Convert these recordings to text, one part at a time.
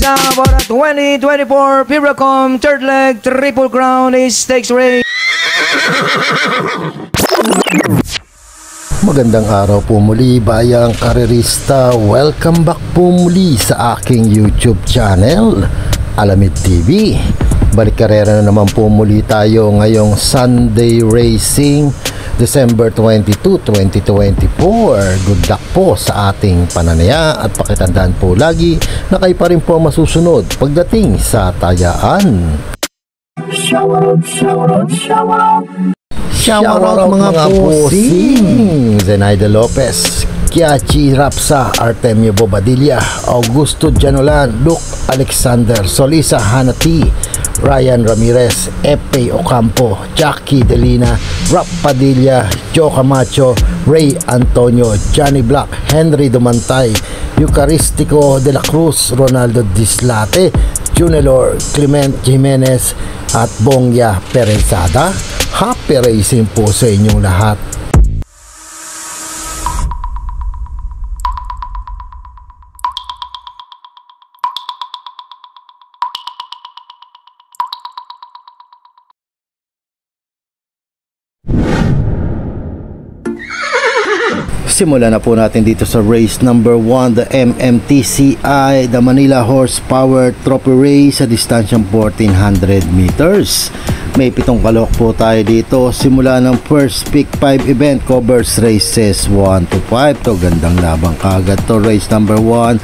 Now for the 2024 Piracom third leg triple crown stakes race. Magandang araw po muli bayang karerista. Welcome back po muli sa aking YouTube channel, Alamid TV. Balik karera na naman po muli tayo ngayong Sunday Racing December 22, 2024. Good luck po sa ating pananaya at pakitandaan po lagi na kayo pa rin po masusunod pagdating sa tayaan. Shoutout mga posing! Zenaida Lopez, Kiachi Rapsa, Artemio Bobadilla, Augusto Janolan, Luke Alexander, Solisa Hanati, Ryan Ramirez, Epe Ocampo, Jackie Delina, Rap Padilla, Joe Camacho, Ray Antonio, Johnny Black, Henry Dumantay, Eucaristico de la Cruz, Ronaldo Dislate, Junelor, Clement Jimenez at Bongya Perezada. Happy racing po sa inyong lahat. Simulan na po natin dito sa race number 1, the MMTCI, the Manila Horsepower Trophy Race sa distansyang 1400 meters. May 7 kalok po tayo dito. Simula ng first pick 5 event, covers races 1 to 5. To gandang labang kagad to, race number 1.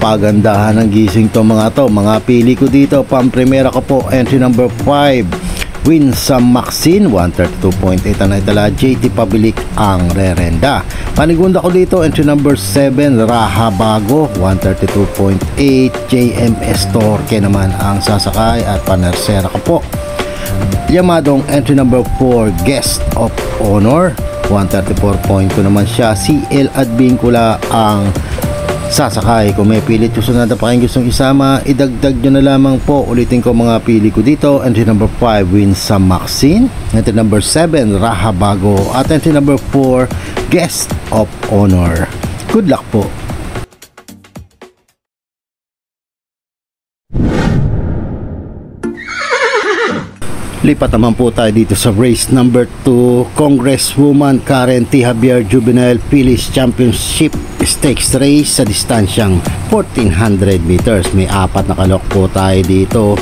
Pagandahan ng gising to mga to. Mga pili ko dito, pang-primera ko po, entry number 5. Winsome Maxine, 132.8 ang naitala. JT Pabilik ang rerenda. Panigunda ko dito, entry number 7, Raha Bago, 132.8. JMS Torque naman ang sasakay at panersera ko po. Yamadong entry number 4, Guest of Honor, 134.2 naman siya. CL Advincula ang sasakay. Kung may pilit yung sunod na pa kayong gustong isama, idagdag nyo na lamang po. Ulitin ko mga pili ko dito. Entry number 5, Winsome Maxine. Entry number 7, Raha Bago. At entry number 4, Guest of Honor. Good luck po. Lipat naman po tayo dito sa race number 2, Congresswoman Karen T. Javier Juvenile Phillies Championship Stakes Race sa distansyang 1400 meters. May 4 na kalok po tayo dito.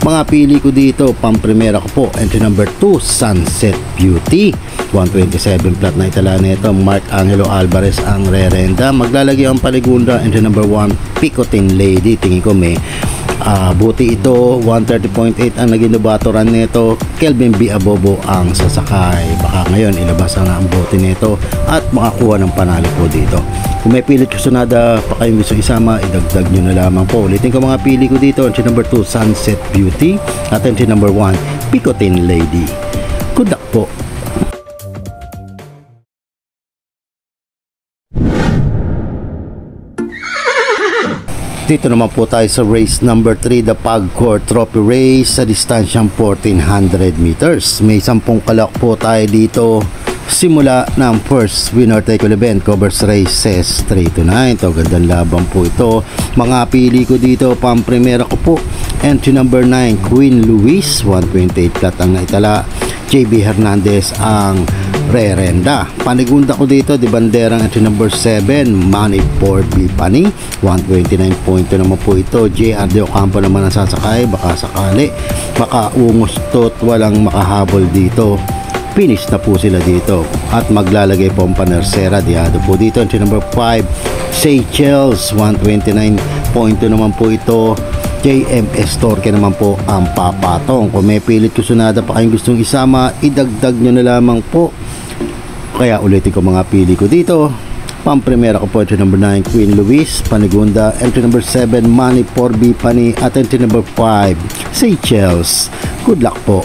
Mga pili ko dito, pang-primera ko po, entry number 2, Sunset Beauty, 127 plat na itala nito. Mark Angelo Alvarez ang rerenda. Maglalagay ang paligunda, entry number 1, Picotin Lady. Tingin ko may buti ito, 130.8 ang naging nabatoran nito. Kelvin B. Abobo ang sasakay. Baka ngayon ilabas ang buti nito at makakuha ng panalo po dito. Kung may pilit kusunada pa kayong gusto isama, idagdag nyo na lamang po. Ulitin ko mga pili ko dito, entry number 2, Sunset Beauty, at entry number 1, Picotin Lady. Good luck po. Dito naman po tayo sa race number 3, the Pagcor Trophy Race sa distansyang 1400 meters. May 10 kalak po tayo dito. Simula ng first winner take all event, covers races 3 to 9. Ito, gandang laban po ito. Mga pili ko dito, pang-primera ko po, entry number 9, Queen Louise, 128 plat ang naitala. JB Hernandez ang rerenda. Panigunda ko dito, di banderang entry number 7, Money for Bipani, 129.2 naman po ito. JR De Ocampo naman ang sasakay. Baka sakali makaungos to at walang makahabol dito. Finish na po sila dito at maglalagay po ang panersera. Diado po dito entry number 5, Seychelles, 129.2 naman po ito. JMS Torque naman po ang papatong. Kung may pilit kusunada pa kayong gustong isama, idagdag nyo na lamang po. Kaya ulitin ko mga pili ko dito. Pang-primera ko po, entry number 9, Queen Louise. Panigunda, entry number 7, Money for Bipani. At entry number 5, Seychelles. Good luck po.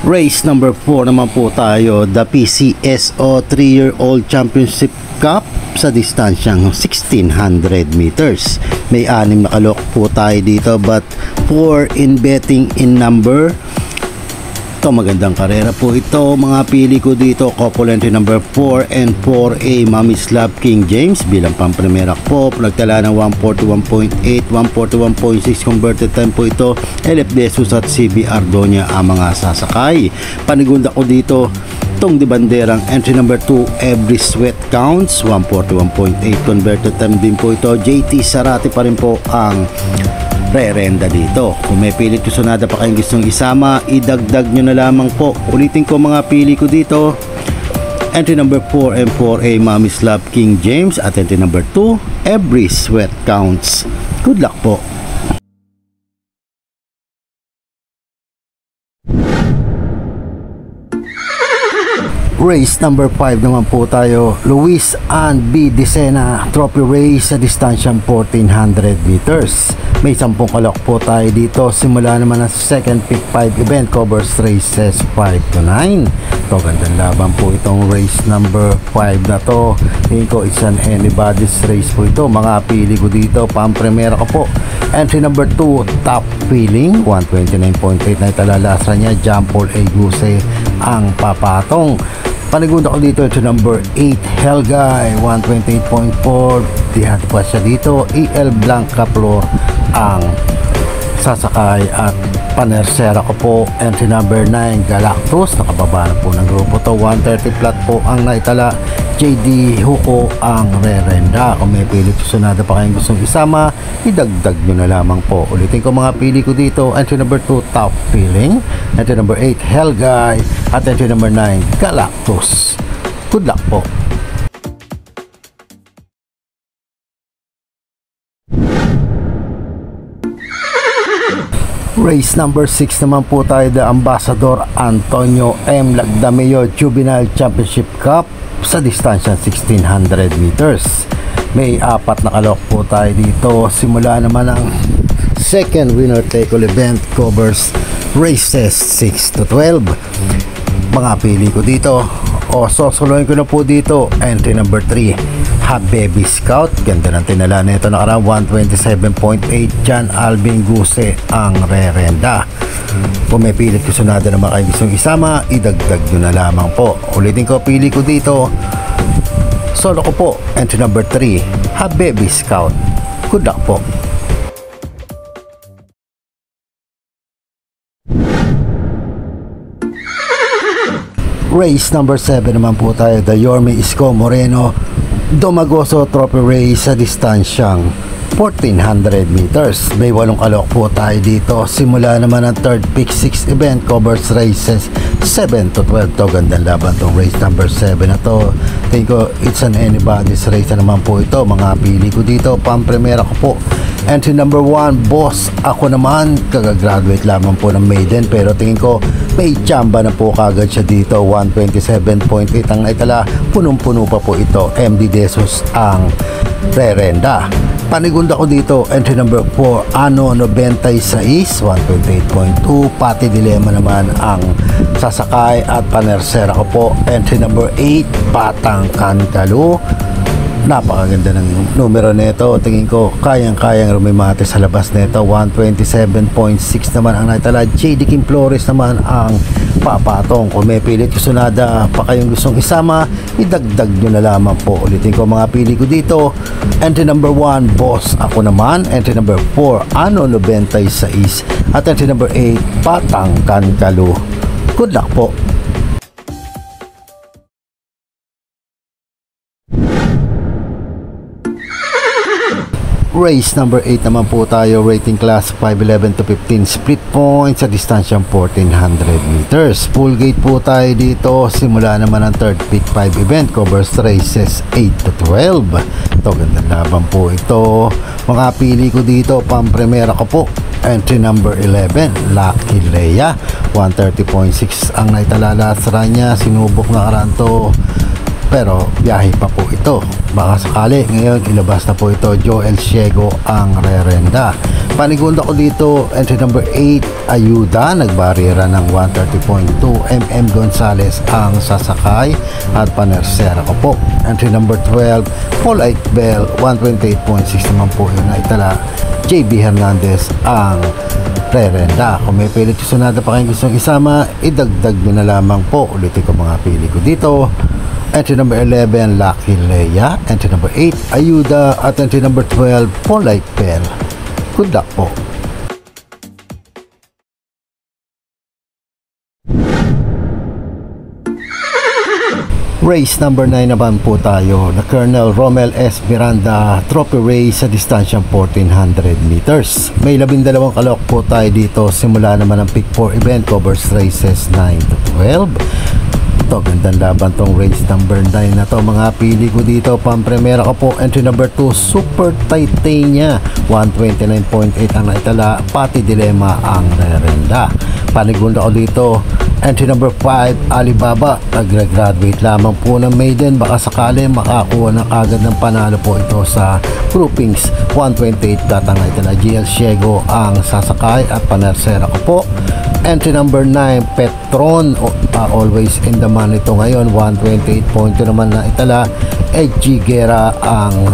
Race number 4 naman po tayo, the PCSO 3-year-old Championship Cup sa distansyang 1600 meters. May 6 na kalok po tayo dito, but 4 in betting in number Ito, magandang karera po ito. Mga pili ko dito, couple entry number 4 and 4A, Mommy's Love King James. Bilang pamprimera po, nagtala ng 141.8, 141.6 converted time po ito. LF Desus at CB Ardonia ang mga sasakay. Panigunda ko dito, itong di banderang entry number 2, Every Sweat Counts, 141.8 converted time din po ito. JT Sarati pa rin po ang re-renda dito. Kung may pilit kusunada pa kayong gustong isama, idagdag nyo na lamang po. Ulitin ko mga pili ko dito, entry number 4 and 4A, Mommy's Love King James, at entry number 2, Every Sweat Counts. Good luck po. Race number 5 naman po tayo, Luis and B. Dicena Trophy Race sa distansyang 1400 meters. May 10 kalok po tayo dito. Simula naman ang second pick 5 event, covers races 5 to 9. Ito, gandang laban po itong race number 5 na to. Tingin ko it's an anybody's race po ito. Mga pili ko dito, pang-primera ko po. Entry number 2, Top Feeling, 129.8 na italalasra niya. Jampol A. Guse ang papatong. Panigunda ko dito, ito number 8, Helgay, 128.4. Dihan pa siya dito. EL Blanca Flor ang sasakay, at panersera ko po, entry number 9, Galactus. Nakababa na po ng grupo to. 130 flat po ang naitala. JD Huko ang re-renda. Kung may pilit sunada pa kayong gustong isama, idagdag nyo na lamang po. Ulitin ko mga pili ko dito, entry number 2, Top Feeling, entry number 8, Helgay, at entry number 9, Galactus. Good luck po. Race number 6 naman po tayo, the Ambassador Antonio M. Lagdameo Juvenile Championship Cup sa distansya 1600 meters. May 4 na kalok po tayo dito. Simula naman ang second winner take all event, covers races 6 to 12. Mga pili ko dito, o sosoloin ko na po dito, entry number 3, Hababy Scout. Ganda ng tinala nito, nakaraan 127.8. John Alvin Guse ang re-renda. Kung may pilit kusunada na mga gustong isama, idagdag nyo na lamang po. Ulitin ko, pili ko dito, solo ko po, entry number 3, Hababy Scout. Good luck po. Race number 7 naman po tayo, the Yorme Isko Moreno Domagoso Trophy Race sa distansyang 1400 meters. May 8 kalok po tayo dito. Simula naman ang third pick 6 event, covers races 7 to 12. To, gandang laban tong race number 7 na to. Tingin ko it's an anybody's race na naman po ito. Mga pili ko dito, pang-primera ko po, entry number 1, Boss. Ako naman, kagagraduate lamang po ng maiden, pero tingin ko may tsamba na po kagad siya dito. 127.8 ang naitala. Punong-puno pa po ito. MD Desus ang re-renda. Panigunda ko dito, entry number 4, Ano 96, 128.2. Pati Dilema naman ang sasakay, at panersera ko po, entry number 8, Batang Kankalu. Napakaganda ng numero nito. Tingin ko kayang-kayang rumimate sa labas nito. 127.6 naman ang naitala. JD Kim Flores naman ang papatong. Kung may pilit kusunada pa kayong gustong isama, idagdag nyo na lamang po. Ulitin ko mga pili ko dito, entry number 1, Boss. Ako naman, entry number 4, Ano 96, at entry number 8, Batang Kankalu. Good luck po. Race number 8 naman po tayo, rating class 511 to 15, split points sa distansyang 1400 meters. Full gate po tayo dito. Simula naman ang third pick 5 event, covers races 8 to 12. Ito, gandang laban po ito. Mga pili ko dito, pang-primera ko po, entry number 11, Lucky Leia, 130.6 ang naitalalasra niya. Sinubok na karanto, pero biyahe pa po ito. Baka sakali ngayon ilabas na po ito. Joel Ciego ang re-renda. Panigunda ko dito, entry number 8, Ayuda, nagbarira ng 130.2. MM Gonzales ang sasakay, at panersera ko po, entry number 12, Paul Aikbel, 128.6 naman po yun na itala. JB Hernandez ang rerenda. Kung may pilit sunada pa kayong gustong isama, idagdag nyo na lamang po. Ulitin ko mga pili ko dito. Entry number 11, Lucky Leia. Entry number 8, Ayuda. At entry number 12, Polite Pearl. Good luck po. Race number 9 naman po tayo, na Colonel Romel S. Miranda Trophy Race sa distansyang 1400 meters. May 12 kalok po tayo dito. Simula naman ang Pick 4 event, covers races 9 to 12. Ito, gandang laban tong race number 9 na to. Mga pili ko dito, pampremera ko po, entry number 2, Super Titania. 129.8 ang naitala, pati Dilemma ang rerenda. Panigunda ko dito, entry number 5, Alibaba. Nag-graduate lamang po ng maiden. Baka sakali makakuha ng agad ng panalo po ito sa groupings. 128 tatangay ito na GL Ciego ang sasakay at panersera ko po. Entry number 9, Petron. Always in the man ito ngayon. 128.2 naman na itala. Edgy Guerra ang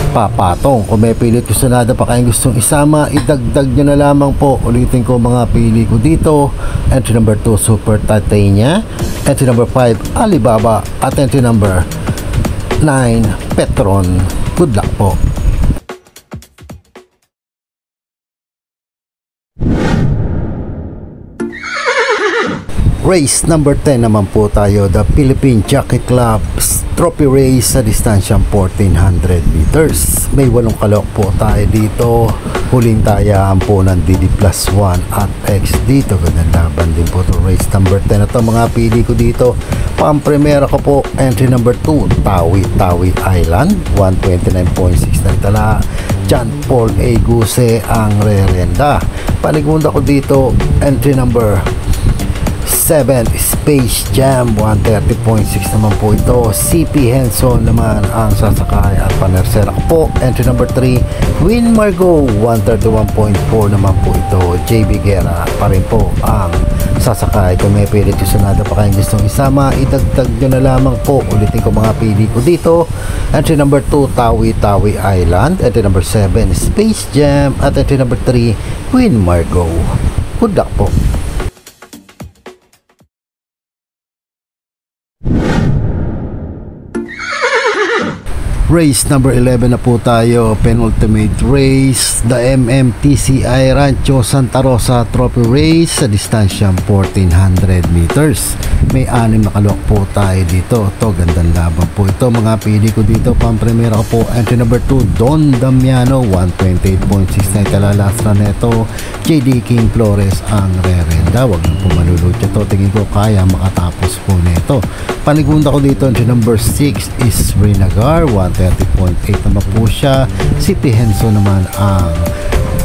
papatong. Kung may pilit kusunada pa kayong gustong isama, idagdag nyo na lamang po. Ulitin ko mga pili ko dito. Entry number 2, Super Titania. Entry number 5, Alibaba. At entry number 9, Petron. Good luck po. Race number 10 naman po tayo, the Philippine Jockey Club Trophy Race sa distansyang 1400 meters. May 8 kalok po tayo dito. Huling tayaan po ng DD plus 1 at X dito. Gandang laban din po to race number 10 na to. Mga pili ko dito, pang-primera ko po, entry number 2, Tawi Island. 129.6 na itala. John Paul A. Guse ang rerenda. Panigunda ko dito, entry number 7, Space Jam. 130.6 naman po ito. CP Henson naman ang sasakay at panersera ko po. Entry number 3, Win Margo. 131.4 naman po ito. JB Guerra pa rin po ang sasakay. Kung may pilit sunada pa kayong gustong isama, idagdag nyo na lamang po. Ulitin ko mga pili ko dito. Entry number 2, Tawi Island. Entry number 7, Space Jam. At entry number 3, Win Margo. Good luck po. Race number 11 na po tayo, penultimate race, the MMTCI Rancho Santa Rosa Trophy Race sa distansyang 1400 meters. May 6 na kalok po tayo dito. Ito, gandang laban po ito. Mga pili ko dito, pang-primera ko po, entry number 2, Don Damiano. 128.6 na italalasra neto. JD King Flores ang rerenda. Huwag nang pumalulutya to. Tingin ko kaya makatapos po neto. Panigunda ko dito, entry number 6 is Renagar. 130.8 naman po siya. City Henson naman ang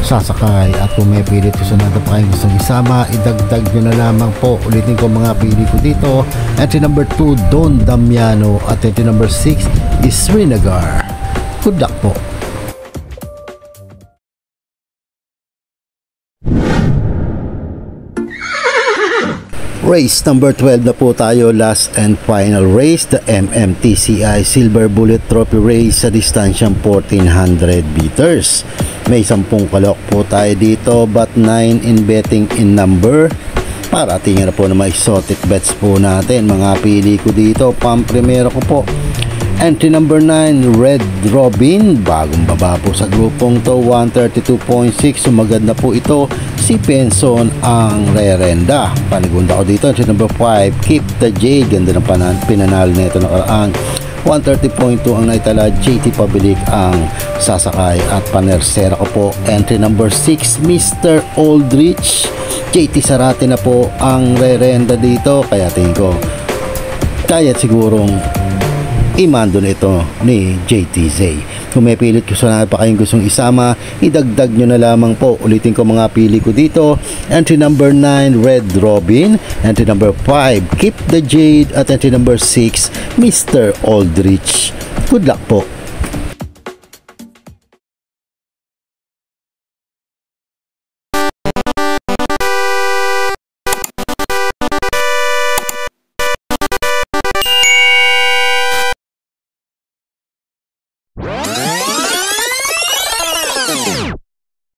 sasakay. At kung may pilit susunod pa kayong gustong isama, idagdag nyo na lamang po. Ulitin ko mga pili ko dito. Entry number 2, Don Damiano. At entry number 6 is Renagar. Good luck po. Race number 12 na po tayo, last and final race, the MMTCI Silver Bullet Trophy Race sa distansyang 1400 meters. May 10 kalok po tayo dito, but 9 in betting in number. Para tingnan na po na mga exotic bets po natin. Mga pili ko dito, pang-primero ko po, entry number 9, Red Robin. Bagong baba po sa grupong to, 132.6. Sumagad na po ito. Si Penson ang rerenda. Panigunda ko dito, entry number 5, Keep the Jade. Ganda ng pinanalo na ito nakaraan. 130.2 ang naitala. JT Pabilik ang sasakay at panersera ko po. Entry number 6, Mr. Aldrich. JT Sarate na po ang rerenda dito. Kaya tingin ko, kaya sigurong imando na ito ni JTZ. Kung may pilit ko sana pa kayong gustong isama, idagdag nyo na lamang po. Ulitin ko mga pili ko dito. Entry number 9, Red Robin. Entry number 5, Keep the Jade. At entry number 6, Mr. Aldrich. Good luck po.